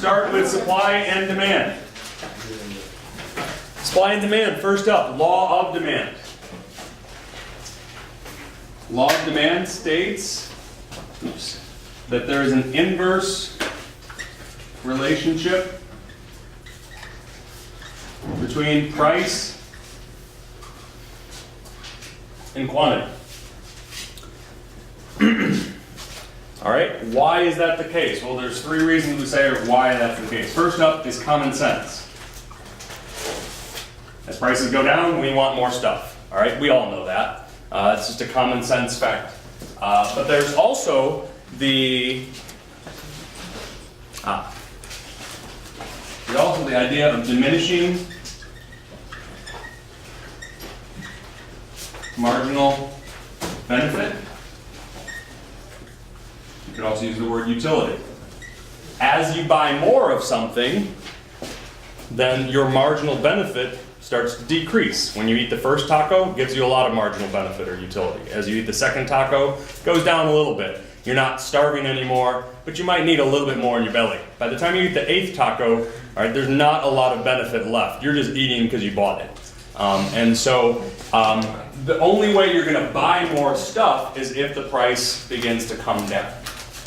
start with supply and demand. Supply and demand, first up, law of demand. Law of demand states that there is an inverse relationship between price and quantity. All right, why is that the case? Well, there's three reasons we say why that's the case. First up is common sense. As prices go down, we want more stuff. All right, we all know that. It's just a common sense fact. But there's also the idea of diminishing marginal benefit. You could also use the word utility. As you buy more of something, then your marginal benefit starts to decrease. When you eat the first taco, it gives you a lot of marginal benefit or utility. As you eat the second taco, it goes down a little bit. You're not starving anymore, but you might need a little bit more in your belly. By the time you eat the 8th taco, all right, there's not a lot of benefit left. You're just eating because you bought it. The only way you're going to buy more stuff is if the price begins to come down.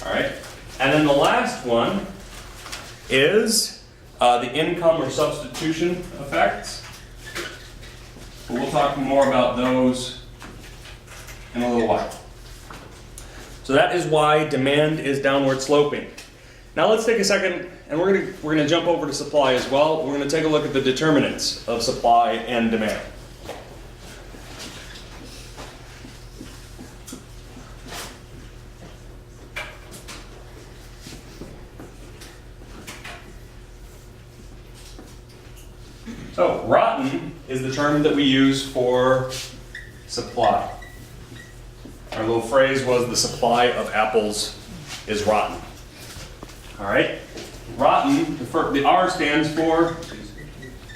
All right? And then the last one is the income or substitution effects. We'll talk more about those in a little while. So that is why demand is downward sloping. Now let's take a second, and we're gonna jump over to supply as well. We're gonna take a look at the determinants of supply and demand. So, rotten is the term that we use for supply. Our little phrase was the supply of apples is rotten. All right? Rotten, the R stands for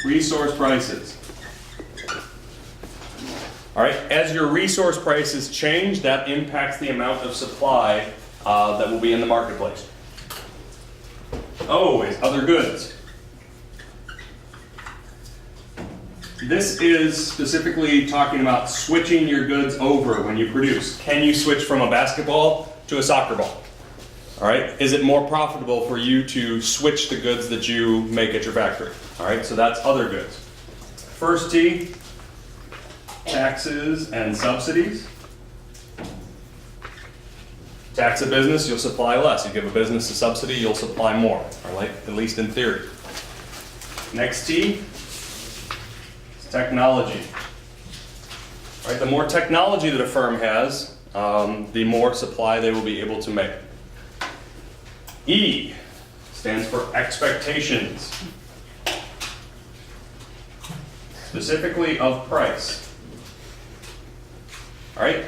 resource prices. All right? As your resource prices change, that impacts the amount of supply that will be in the marketplace. O is other goods. This is specifically talking about switching your goods over when you produce. Can you switch from a basketball to a soccer ball? All right. Is it more profitable for you to switch the goods that you make at your factory? All right. So that's other goods. First T, taxes and subsidies. Tax a business, you'll supply less. You give a business a subsidy, you'll supply more. All right. At least in theory. Next T. Technology. Right, the more technology that a firm has, the more supply they will be able to make. E stands for expectations, specifically of price. All right,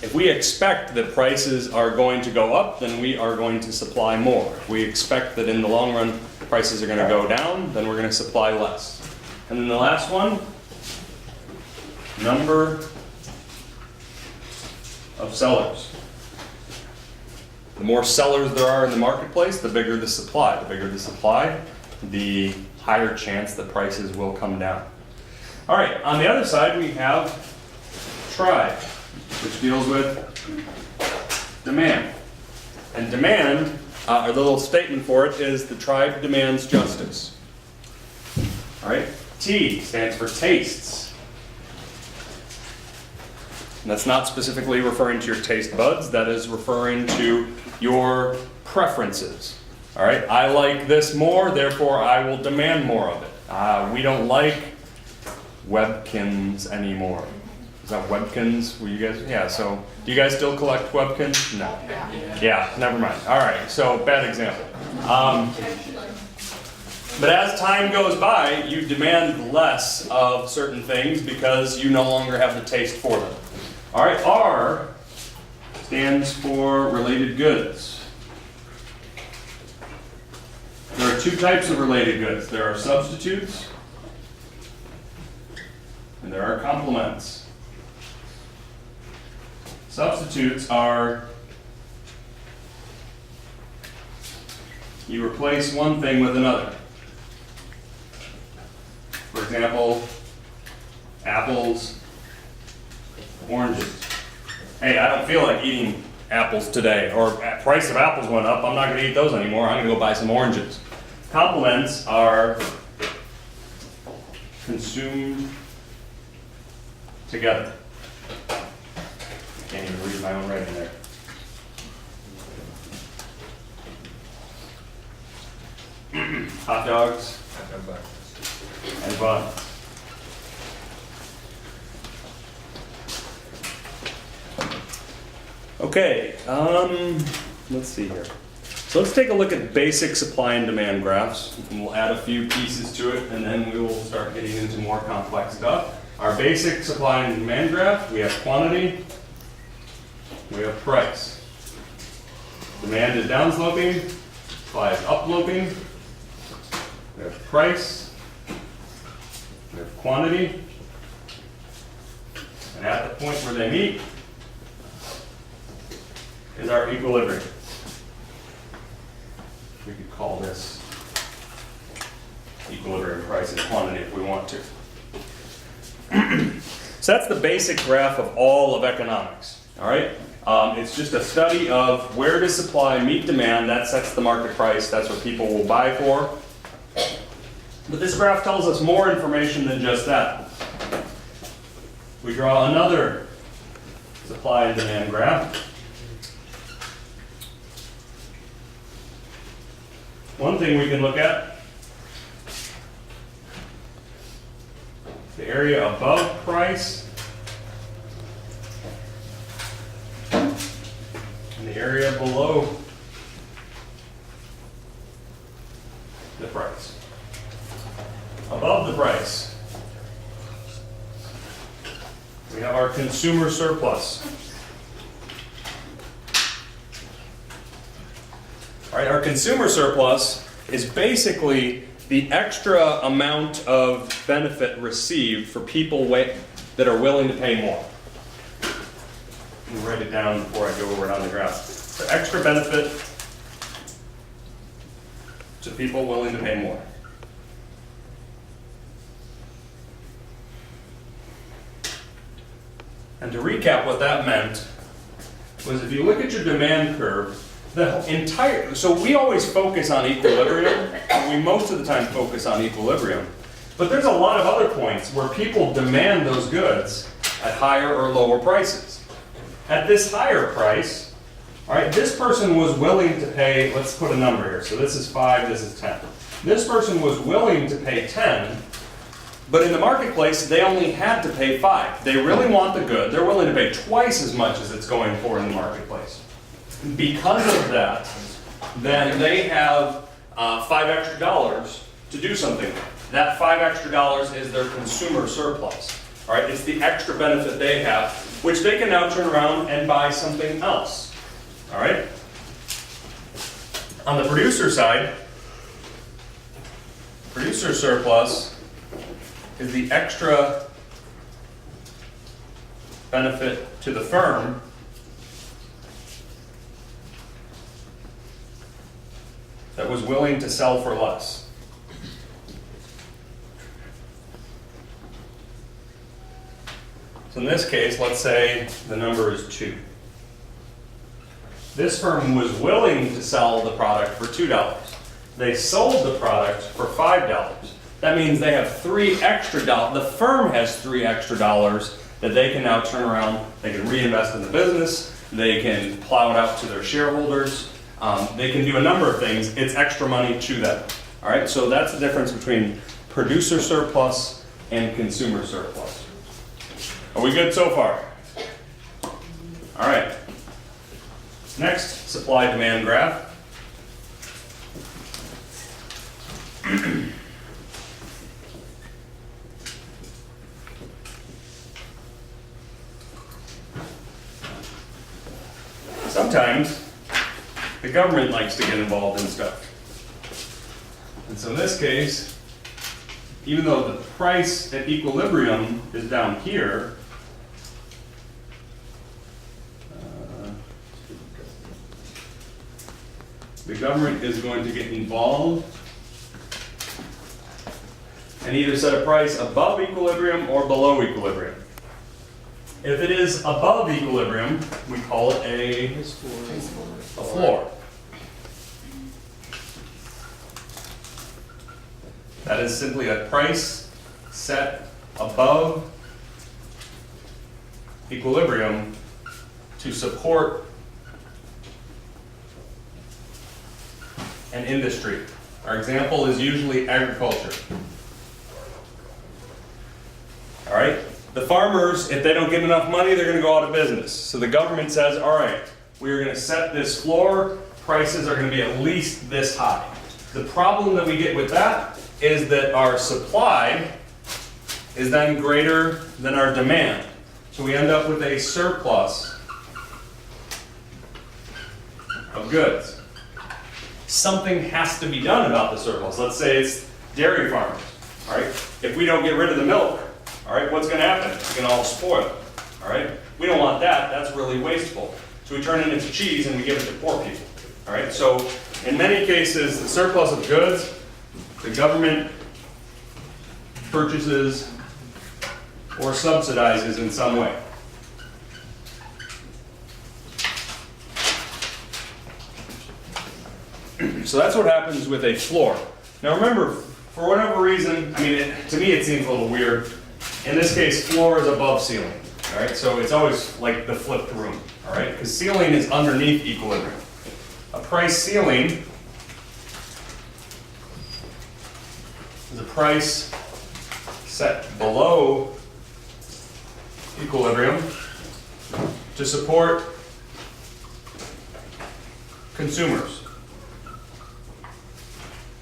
if we expect that prices are going to go up, then we are going to supply more. If we expect that in the long run prices are going to go down, then we're going to supply less. And then the last one, number of sellers. The more sellers there are in the marketplace, the bigger the supply. The bigger the supply, the higher chance that prices will come down. All right, on the other side we have tribe, which deals with demand. And demand, the little statement for it is the tribe demands justice. All right, T stands for tastes. And that's not specifically referring to your taste buds, that is referring to your preferences. All right, I like this more, therefore I will demand more of it. We don't like Webkins anymore. Is that Webkins? Will you guys? Yeah, so do you guys still collect Webkins? No. Yeah, never mind. All right, so bad example. But as time goes by, you demand less of certain things because you no longer have the taste for them. All right, R stands for related goods. There are two types of related goods. There are substitutes and there are complements. Substitutes are you replace one thing with another. For example, apples, oranges. Hey, I don't feel like eating apples today, or price of apples went up, I'm not going to eat those anymore, I'm going to go buy some oranges. Complements are consumed together. Can't even read my own writing there. Hot dogs and buns. Okay, let's see here. So let's take a look at basic supply and demand graphs. And we'll add a few pieces to it, and then we will start getting into more complex stuff. Our basic supply and demand graph, we have quantity, we have price. Demand is downsloping, supply is upsloping. We have price, we have quantity, and at the point where they meet is our equilibrium. We could call this equilibrium price and quantity if we want to. So that's the basic graph of all of economics, all right? It's just a study of where does supply meet demand, that sets the market price, that's what people will buy for. But this graph tells us more information than just that. We draw another supply and demand graph. One thing we can look at, the area above price and the area below the price. Above the price, we have our consumer surplus. All right, our consumer surplus is basically the extra amount of benefit received for people that are willing to pay more. Let me write it down before I go over it on the graph. The extra benefit to people willing to pay more. And to recap what that meant was if you look at your demand curve, so we always focus on equilibrium, we most of the time focus on equilibrium, but there's a lot of other points where people demand those goods at higher or lower prices. At this higher price, all right, this person was willing to pay, let's put a number here, so this is 5, this is 10. This person was willing to pay 10, but in the marketplace, they only had to pay 5. They really want the good, they're willing to pay twice as much as it's going for in the marketplace. Because of that, then they have $5 extra to do something with. That $5 extra is their consumer surplus. All right, it's the extra benefit they have, which they can now turn around and buy something else. All right. On the producer side, producer surplus is the extra benefit to the firm that was willing to sell for less. So in this case, let's say the number is 2. This firm was willing to sell the product for $2. They sold the product for $5. That means they have $3 extra. The firm has $3 extra that they can now turn around. They can reinvest in the business. They can plow it out to their shareholders. They can do a number of things. It's extra money to them. All right, so that's the difference between producer surplus and consumer surplus. Are we good so far? All right. Next, supply-demand graph. Sometimes the government likes to get involved in stuff. And so in this case, even though the price at equilibrium is down here, the government is going to get involved and either set a price above equilibrium or below equilibrium. If it is above equilibrium, we call it a floor. That is simply a price set above equilibrium to support an industry. Our example is usually agriculture. All right? The farmers, if they don't get enough money, they're going to go out of business. So the government says, all right, we're going to set this floor, prices are going to be at least this high. The problem that we get with that is that our supply is then greater than our demand. So we end up with a surplus of goods. Something has to be done about the surplus. Let's say it's dairy farmers. All right? If we don't get rid of the milk, all right, what's going to happen? It's going to all spoil. All right? We don't want that. That's really wasteful. So we turn it into cheese and we give it to poor people. All right? So in many cases, the surplus of goods, the government purchases or subsidizes in some way. So that's what happens with a floor. Now remember, for whatever reason, I mean, to me it seems a little weird. In this case, floor is above ceiling. All right, so it's always like the flipped room. All right, because ceiling is underneath equilibrium. A price ceiling is a price set below equilibrium to support consumers.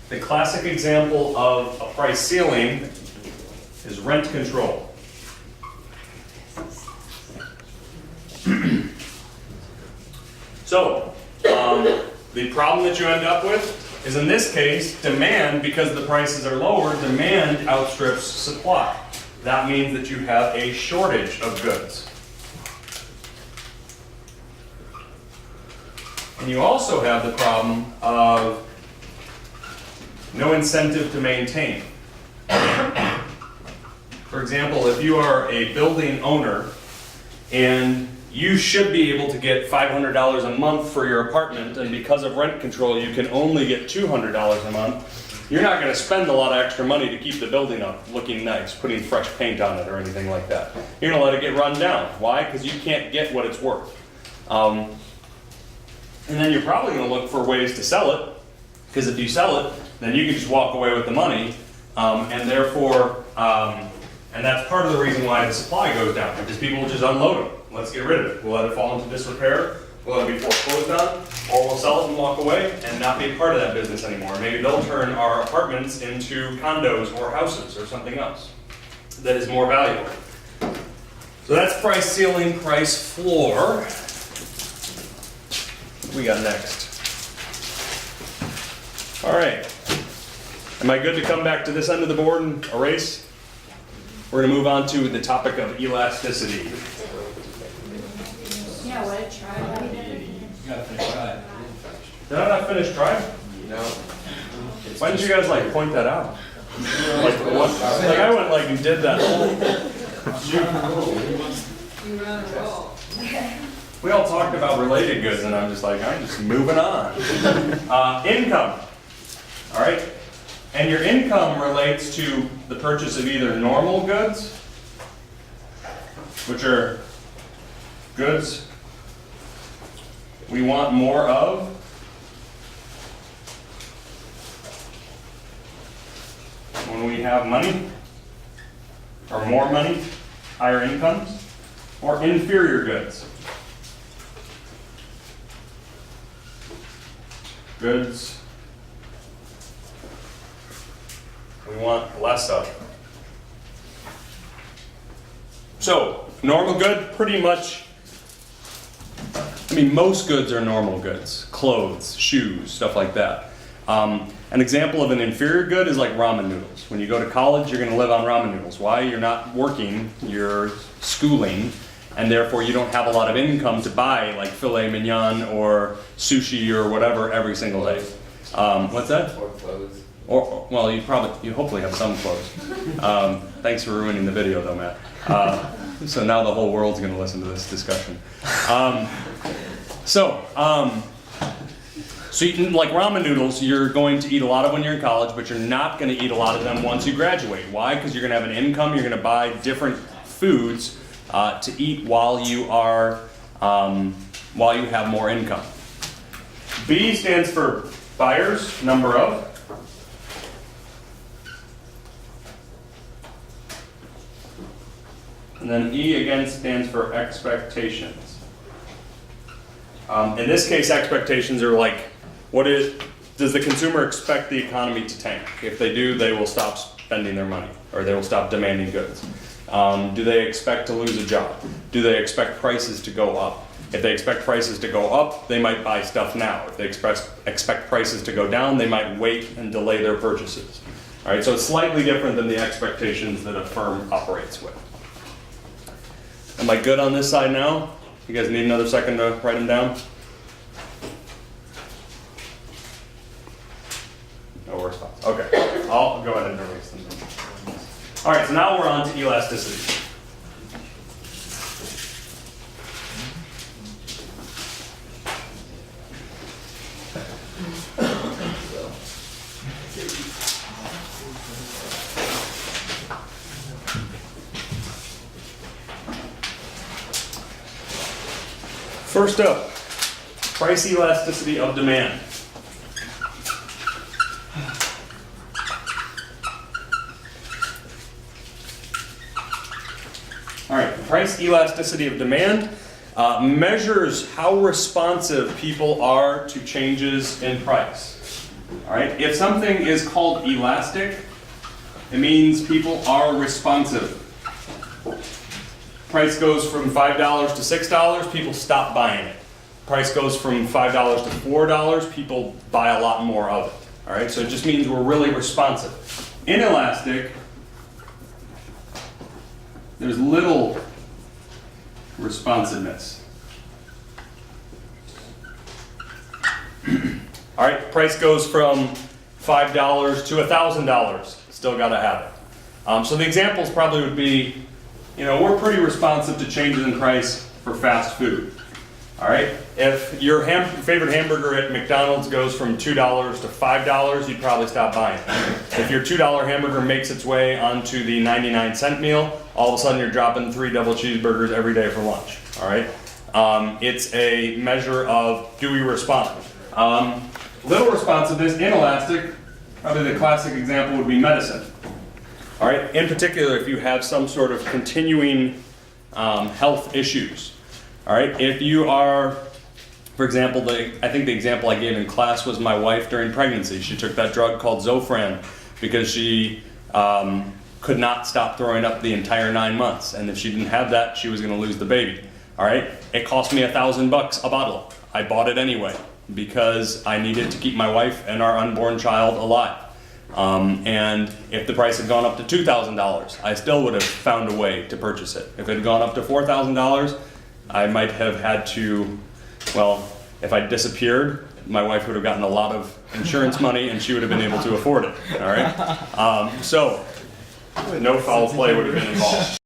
The classic example of a price ceiling is rent control. So, the problem that you end up with is, in this case, demand, because the prices are lower, demand outstrips supply. That means that you have a shortage of goods. And you also have the problem of no incentive to maintain. For example, if you are a building owner and you should be able to get $500 a month for your apartment, and because of rent control you can only get $200 a month, you're not going to spend a lot of extra money to keep the building up looking nice, putting fresh paint on it or anything like that. You're going to let it get run down. Why? Because you can't get what it's worth. And then you're probably going to look for ways to sell it, because if you sell it, then you can just walk away with the money, and therefore, and that's part of the reason why the supply goes down, because people will just unload them. Let's get rid of it. We'll let it fall into disrepair, we'll let it be foreclosed on, or we'll sell it and walk away and not be a part of that business anymore. Maybe they'll turn our apartments into condos or houses or something else that is more valuable. So that's price ceiling, price floor. What we got next? All right. Am I good to come back to this end of the board and erase? We're going to move on to the topic of elasticity. Yeah, what a try. You gotta finish trying. Did I not finish trying? No. Why didn't you guys like point that out? Like what? Like I went like and did that whole. You run a roll. We all talked about related goods, and I'm just like, I'm just moving on. Income. All right. And your income relates to the purchase of either normal goods, which are goods we want more of, when we have money, or more money, higher incomes, or inferior goods. Goods we want less of. So, normal good, pretty much, I mean, most goods are normal goods. Clothes, shoes, stuff like that. An example of an inferior good is like ramen noodles. When you go to college, you're going to live on ramen noodles. Why? You're not working, you're schooling, and therefore you don't have a lot of income to buy like filet mignon or sushi or whatever every single day. What's that? Or clothes. Or well, you hopefully have some clothes. Thanks for ruining the video though, Matt. So now the whole world's going to listen to this discussion. So you, like ramen noodles, you're going to eat a lot of when you're in college, but you're not going to eat a lot of them once you graduate. Why? Because you're going to have an income. You're going to buy different foods to eat while you have more income. B stands for buyers, number of. And then E again stands for expectations. In this case, expectations are like, does the consumer expect the economy to tank? If they do, they will stop spending their money, or they will stop demanding goods. Do they expect to lose a job? Do they expect prices to go up? If they expect prices to go up, they might buy stuff now. If they expect prices to go down, they might wait and delay their purchases. All right, so it's slightly different than the expectations that a firm operates with. Am I good on this side now? You guys need another second to write them down? No worse thoughts. Okay, I'll go ahead and erase them. All right, so now we're on to elasticity. First up, price elasticity of demand. All right, price elasticity of demand measures how responsive people are to changes in price. All right, if something is called elastic, it means people are responsive. Price goes from $5 to $6, people stop buying it. Price goes from $5 to $4, people buy a lot more of it. All right, so it just means we're really responsive. Inelastic, there's little responsiveness. All right, price goes from $5 to $1,000, still gotta have it. So the examples probably would be, we're pretty responsive to changes in price for fast food. All right, if your favorite hamburger at McDonald's goes from $2 to $5, you'd probably stop buying it. If your $2 hamburger makes its way onto the 99-cent meal, all of a sudden you're dropping 3 double cheeseburgers every day for lunch. All right, it's a measure of, do we respond? Little responsiveness, inelastic, probably the classic example would be medicine. All right, in particular, if you have some sort of continuing health issues. All right, if you are, for example, I think the example I gave in class was my wife during pregnancy. She took that drug called Zofran because she could not stop throwing up the entire 9 months. And if she didn't have that, she was gonna lose the baby. All right, it cost me $1,000 a bottle. I bought it anyway because I needed to keep my wife and our unborn child alive. And if the price had gone up to $2,000, I still would have found a way to purchase it. If it had gone up to $4,000, I might have had to, well, if I disappeared, my wife would have gotten a lot of insurance money and she would have been able to afford it, all right? So no foul play would have been involved.